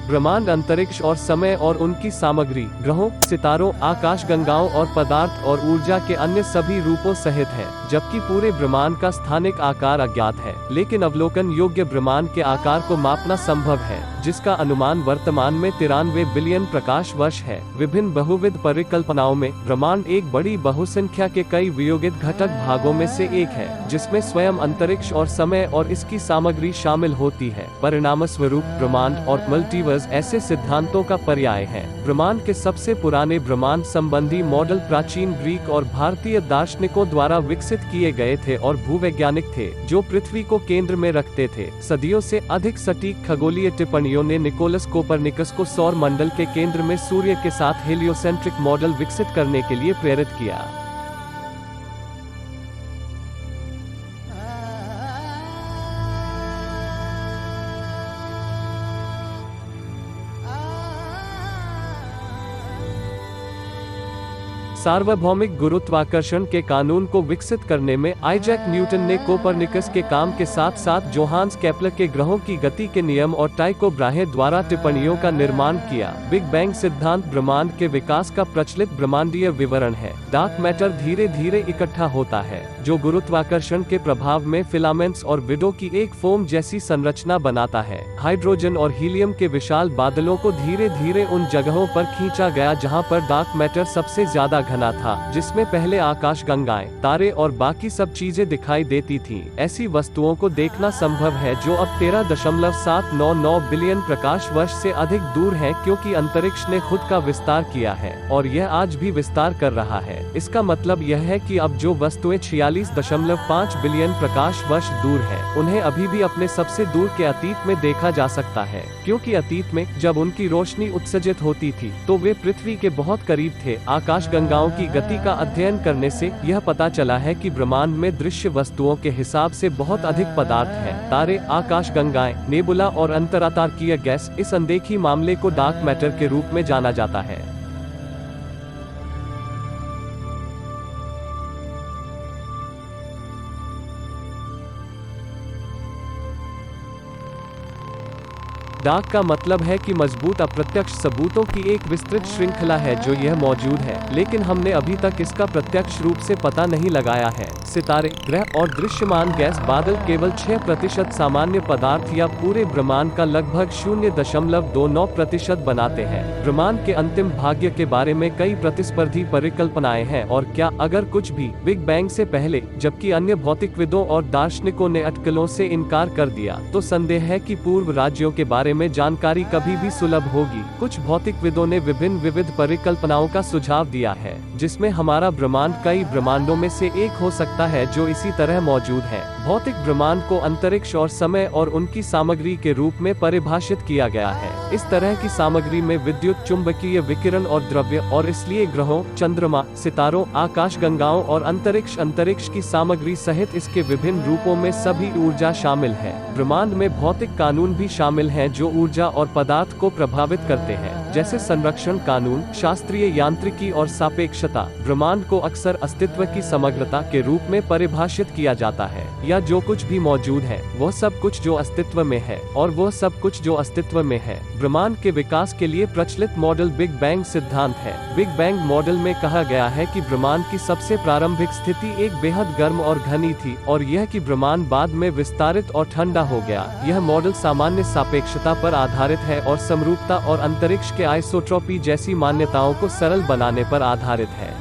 ब्रह्मांड अंतरिक्ष और समय और उनकी सामग्री, ग्रहों, सितारों, आकाशगंगाओं और पदार्थ और ऊर्जा के अन्य सभी रूपों सहित है, जबकि पूरे ब्रह्मांड का स्थानिक आकार अज्ञात है, लेकिन अवलोकन योग्य ब्रह्मांड के आकार को मापना संभव है, जिसका अनुमान वर्तमान में 93 बिलियन प्रकाश वर्ष है। विभिन्न बहुविध परिकल्पनाओं में ब्रह्मांड एक बड़ी बहुसंख्या के कई वियोगित घटक भागों में से एक है, जिसमें स्वयं अंतरिक्ष और समय और इसकी सामग्री शामिल होती है। परिणामस्वरूप ब्रह्मांड और मल्टीवर्स ऐसे सिद्धांतों का पर्याय है। ब्रह्मांड के सबसे पुराने ब्रह्मांड संबंधी मॉडल प्राचीन ग्रीक और भारतीय दार्शनिकों द्वारा विकसित किए गए थे और भूवैज्ञानिक थे, जो पृथ्वी को केंद्र में रखते थे। सदियों से अधिक सटीक खगोलीय टिप्पणियों ने निकोलस कोपरनिकस को सौर मंडल के केंद्र में सूर्य के साथ हेलियोसेंट्रिक मॉडल विकसित करने के लिए प्रेरित किया। सार्वभौमिक गुरुत्वाकर्षण के कानून को विकसित करने में आइजैक न्यूटन ने कोपरनिकस के काम के साथ साथ जोहान्स केपलर के ग्रहों की गति के नियम और टाइको ब्राहे द्वारा टिप्पणियों का निर्माण किया। बिग बैंग सिद्धांत ब्रह्मांड के विकास का प्रचलित ब्रह्मांडीय विवरण है। डार्क मैटर धीरे धीरे इकट्ठा होता है, जो गुरुत्वाकर्षण के प्रभाव में फिलामेंट्स और विडो की एक फोम जैसी संरचना बनाता है। हाइड्रोजन और हीलियम के विशाल बादलों को धीरे धीरे उन जगहों पर खींचा गया जहां पर डार्क मैटर सबसे ज्यादा घना था, जिसमें पहले आकाशगंगाएं, तारे और बाकी सब चीजें दिखाई देती थीं। ऐसी वस्तुओं को देखना संभव है जो अब 13.799 बिलियन प्रकाश वर्ष से अधिक दूर हैं, क्योंकि अंतरिक्ष ने खुद का विस्तार किया है और यह आज भी विस्तार कर रहा है। इसका मतलब यह है कि अब जो वस्तुएं 46.5 बिलियन प्रकाश वर्ष दूर हैं, उन्हें अभी भी अपने सबसे दूर के अतीत में देखा जा सकता है, क्योंकि अतीत में जब उनकी रोशनी उत्सर्जित होती थी तो वे पृथ्वी के बहुत करीब थे। आकाशगंगाओं की गति का अध्ययन करने से यह पता चला है कि ब्रह्मांड में दृश्य वस्तुओं के हिसाब से बहुत अधिक पदार्थ हैं। तारे, आकाशगंगाएं, नेबुला और अंतरातारकीय गैस। इस अनदेखी मामले को डार्क मैटर के रूप में जाना जाता है। डार्क का मतलब है कि मजबूत अप्रत्यक्ष सबूतों की एक विस्तृत श्रृंखला है जो यह मौजूद है, लेकिन हमने अभी तक इसका प्रत्यक्ष रूप से पता नहीं लगाया है। सितारे, ग्रह और दृश्यमान गैस बादल केवल 6% सामान्य पदार्थ या पूरे ब्रह्मांड का लगभग 0.29% बनाते हैं। ब्रह्मांड के अंतिम भाग्य के बारे में कई प्रतिस्पर्धी परिकल्पनाएं हैं और क्या अगर कुछ भी बिग बैंग से पहले, जबकि अन्य भौतिकविदों और दार्शनिकों ने अटकलों से इनकार कर दिया, तो संदेह है कि पूर्व राज्यों के बारे में जानकारी कभी भी सुलभ होगी। कुछ भौतिकविदों ने विविध परिकल्पनाओं का सुझाव दिया है, जिसमें हमारा ब्रह्मांड कई ब्रह्मांडों में से एक हो सकता है जो इसी तरह मौजूद है। भौतिक ब्रह्मांड को अंतरिक्ष और समय और उनकी सामग्री के रूप में परिभाषित किया गया है। इस तरह की सामग्री में विद्युत चुंबकीय विकिरण और द्रव्य, और इसलिए ग्रहों, चंद्रमा, सितारों, आकाशगंगाओं और अंतरिक्ष की सामग्री सहित इसके विभिन्न रूपों में सभी ऊर्जा शामिल है। ब्रह्मांड में भौतिक कानून भी शामिल हैं जो ऊर्जा और पदार्थ को प्रभावित करते हैं, जैसे संरक्षण कानून, शास्त्रीय यांत्रिकी और सापेक्षता। ब्रह्मांड को अक्सर अस्तित्व की समग्रता के रूप में परिभाषित किया जाता है, या जो कुछ भी मौजूद है वह सब कुछ जो अस्तित्व में है, और वह सब कुछ जो अस्तित्व में है। ब्रह्मांड के विकास के लिए प्रचलित मॉडल बिग बैंग सिद्धांत है। बिग बैंग मॉडल में कहा गया है कि ब्रह्मांड की सबसे प्रारंभिक स्थिति एक बेहद गर्म और घनी थी, और यह कि ब्रह्मांड बाद में विस्तारित और ठंडा हो गया। यह मॉडल सामान्य सापेक्षता पर आधारित है और समरूपता और अंतरिक्ष के आइसोट्रॉपी जैसी मान्यताओं को सरल बनाने पर आधारित है।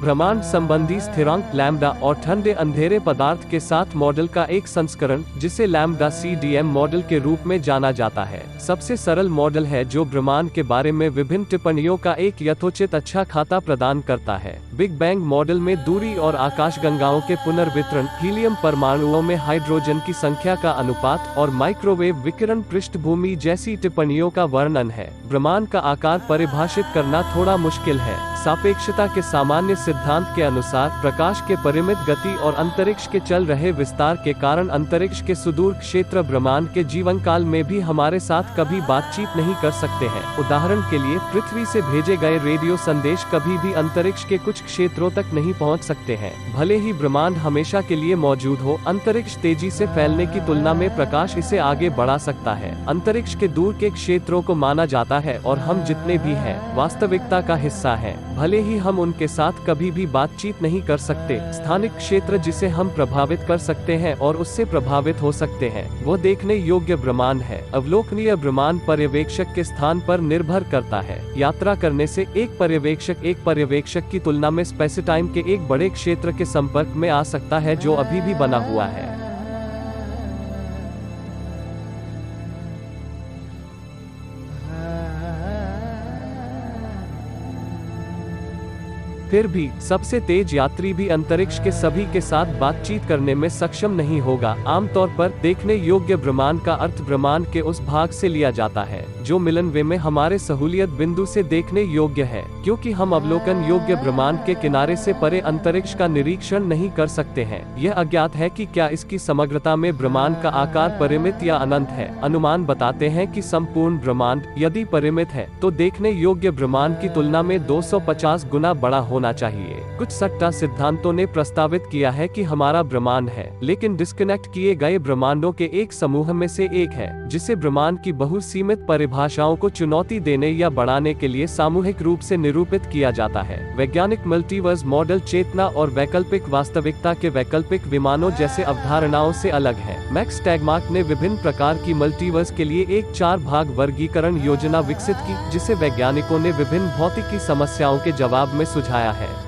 ब्रह्मांड संबंधी स्थिरांक लैम्ब्डा और ठंडे अंधेरे पदार्थ के साथ मॉडल का एक संस्करण, जिसे लैम्ब्डा CDM मॉडल के रूप में जाना जाता है, सबसे सरल मॉडल है जो ब्रह्मांड के बारे में विभिन्न टिप्पणियों का एक यथोचित अच्छा खाता प्रदान करता है। बिग बैंग मॉडल में दूरी और आकाशगंगाओं के पुनर्वितरण, हीलियम परमाणुओं में हाइड्रोजन की संख्या का अनुपात और माइक्रोवेव विकिरण पृष्ठभूमि जैसी टिप्पणियों का वर्णन है। ब्रह्मांड का आकार परिभाषित करना थोड़ा मुश्किल है। सापेक्षता के सामान्य सिद्धांत के अनुसार प्रकाश के परिमित गति और अंतरिक्ष के चल रहे विस्तार के कारण अंतरिक्ष के सुदूर क्षेत्र ब्रह्मांड के जीवन काल में भी हमारे साथ कभी बातचीत नहीं कर सकते हैं। उदाहरण के लिए पृथ्वी से भेजे गए रेडियो संदेश कभी भी अंतरिक्ष के कुछ क्षेत्रों तक नहीं पहुंच सकते हैं। भले ही ब्रह्मांड हमेशा के लिए मौजूद हो, अंतरिक्ष तेजी से फैलने की तुलना में प्रकाश इसे आगे बढ़ा सकता है। अंतरिक्ष के दूर के क्षेत्रों को माना जाता है और हम जितने भी हैं वास्तविकता का हिस्सा हैं, भले ही हम उनके साथ कभी भी बातचीत नहीं कर सकते। स्थानिक क्षेत्र जिसे हम प्रभावित कर सकते हैं और उससे प्रभावित हो सकते हैं, वो देखने योग्य ब्रह्मांड है। अवलोकनीय ब्रह्मांड पर्यवेक्षक के स्थान पर निर्भर करता है। यात्रा करने से एक पर्यवेक्षक की तुलना में स्पेस टाइम के एक बड़े क्षेत्र के संपर्क में आ सकता है जो अभी भी बना हुआ है। फिर भी सबसे तेज यात्री भी अंतरिक्ष के सभी के साथ बातचीत करने में सक्षम नहीं होगा। आमतौर पर देखने योग्य ब्रह्मांड का अर्थ ब्रह्मांड के उस भाग से लिया जाता है जो मिलनवे में हमारे सहूलियत बिंदु से देखने योग्य है, क्योंकि हम अवलोकन योग्य ब्रह्मांड के किनारे से परे अंतरिक्ष का निरीक्षण नहीं कर सकते हैं। यह अज्ञात है कि क्या इसकी समग्रता में ब्रह्मांड का आकार परिमित या अनंत है। अनुमान बताते हैं कि संपूर्ण ब्रह्मांड यदि परिमित है तो देखने योग्य ब्रह्मांड की तुलना में 250 गुना बड़ा होना चाहिए। कुछ सट्टा सिद्धांतों ने प्रस्तावित किया है कि हमारा ब्रह्मांड है, लेकिन डिस्कनेक्ट किए गए ब्रह्मांडों के एक समूह में से एक है, जिसे ब्रह्मांड की बहुसीमित परिभाषाओं को चुनौती देने या बढ़ाने के लिए सामूहिक रूप से निरूपित किया जाता है। वैज्ञानिक मल्टीवर्स मॉडल चेतना और वैकल्पिक वास्तविकता के वैकल्पिक विमानों जैसे अवधारणाओं से अलग है। मैक्स टैगमार्क ने विभिन्न प्रकार की मल्टीवर्स के लिए एक 4 भाग वर्गीकरण योजना विकसित की, जिसे वैज्ञानिकों ने विभिन्न भौतिकी समस्याओं के जवाब में सुझाया है।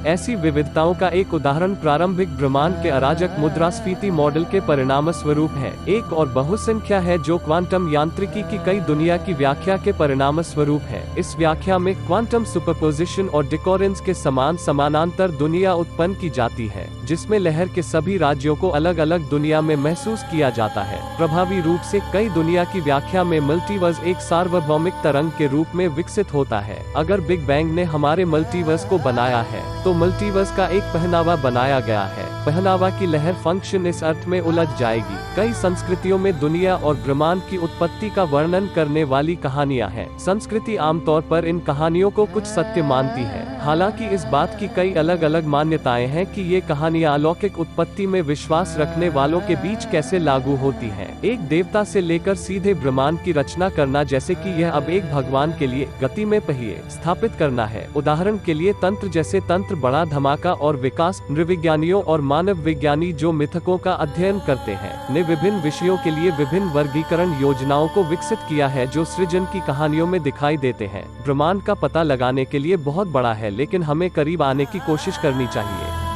ऐसी विविधताओं का एक उदाहरण प्रारंभिक ब्रह्मांड के अराजक मुद्रास्फीति मॉडल के परिणाम स्वरूप है। एक और बहुसंख्या है जो क्वांटम यांत्रिकी की कई दुनिया की व्याख्या के परिणाम स्वरूप है। इस व्याख्या में क्वांटम सुपरपोजिशन और डिकोरेंस के समान समानांतर दुनिया उत्पन्न की जाती है, जिसमें लहर के सभी राज्यों को अलग अलग दुनिया में महसूस किया जाता है। प्रभावी रूप से कई दुनिया की व्याख्या में मल्टीवर्स एक सार्वभौमिक तरंग के रूप में विकसित होता है। अगर बिग बैंग ने हमारे मल्टीवर्स को बनाया है तो मल्टीवर्स का एक पहनावा बनाया गया है। पहनावा की लहर फंक्शन इस अर्थ में उलझ जाएगी। कई संस्कृतियों में दुनिया और ब्रह्मांड की उत्पत्ति का वर्णन करने वाली कहानियां हैं। संस्कृति आमतौर पर इन कहानियों को कुछ सत्य मानती है, हालांकि इस बात की कई अलग अलग मान्यताएं हैं कि ये कहानियां अलौकिक उत्पत्ति में विश्वास रखने वालों के बीच कैसे लागू होती हैं। एक देवता से लेकर सीधे ब्रह्मांड की रचना करना, जैसे कि यह अब एक भगवान के लिए गति में पहिए स्थापित करना है। उदाहरण के लिए तंत्र जैसे तंत्र बड़ा धमाका और विकास। नृविज्ञानियों और मानव विज्ञानी जो मिथकों का अध्ययन करते हैं ने विभिन्न विषयों के लिए विभिन्न वर्गीकरण योजनाओं को विकसित किया है जो सृजन की कहानियों में दिखाई देते हैं। ब्रह्मांड का पता लगाने के लिए बहुत बड़ा है, लेकिन हमें करीब आने की कोशिश करनी चाहिए।